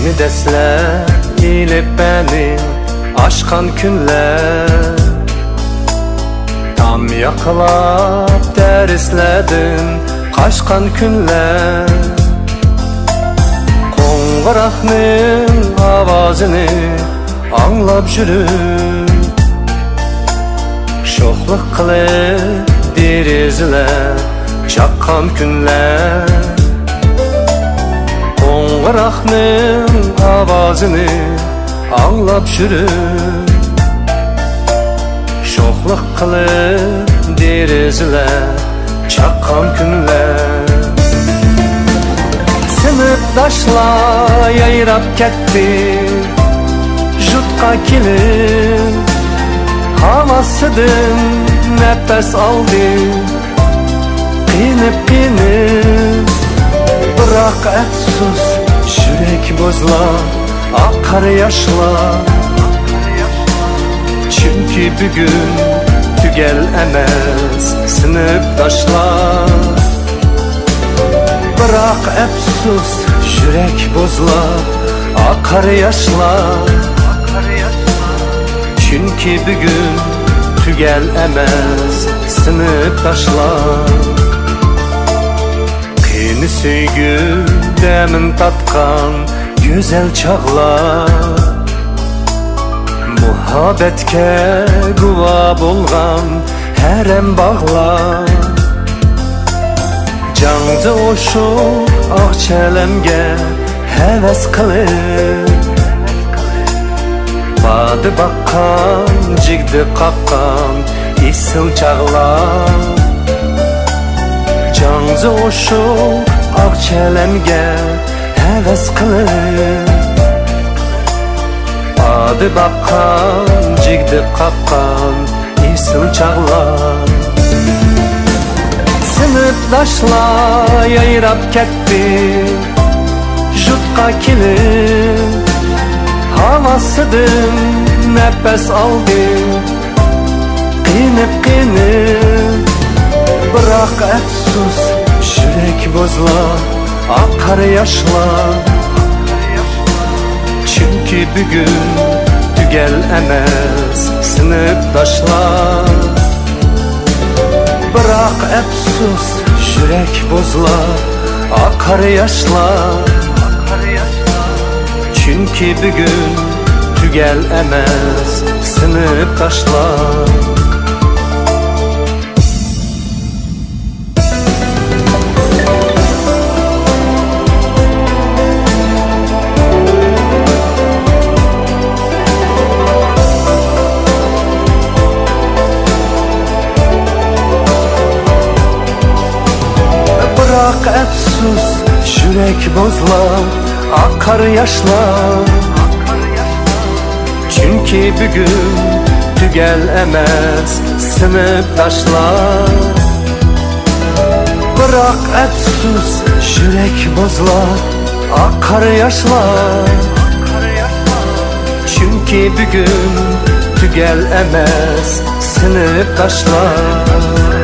Seni desler ilip beni aşkan günler, tam yakılap derisledin kaçkan günler. Qo'ng'iroqning ovozini anglab yurib, sho'xlik qilib derazalar chaqqan kunlar. Qo'ng'iroqning ovozini anglab yurib, sho'xlik qilib derazalar chaqqan kunlar. Sinfdoshlar yayrab ketdi yurtqa kelib, havosidan nafas oldi qiynib. Biroq afsus yurak bo'zlar, oqar yoshlar. Chunki bugun tugal emas sinfdoshlar. Biroq afsus yurak bo'zlar, oqar yoshlar. Chunki bugun tugal emas sinfdoshlar. Qiyni sevgi demin tatqan güzel çağlar, muhabbetke guva bo'lgan harem bağlar. Canlı oşuq ağçalamga heves qilib, badi baqqan jigdi qaqqan isil çağlar. Canlı oşuq ağçalamga heves qilib, badi baqqan jigdi qaqqan isil çağlar. Sinfdoshlar yayrab ketdi yurtqa kelib, havosidan nafas oldi qiynib. Biroq afsus yurak bo'zlar, oqar yoshlar. Chunki bugun tugal emas sinfdoshlar. Biroq afsus yurak bo'zlar, oqar yoshlar. Chunki bugun tugal emas sinfdoshlar. Biroq afsus yurak bo'zlar, oqar yoshlar. Chunki bugun tugal emas sinfdoshlar. Biroq afsus yurak bo'zlar, oqar yoshlar. Chunki bugun tugal emas sinfdoshlar.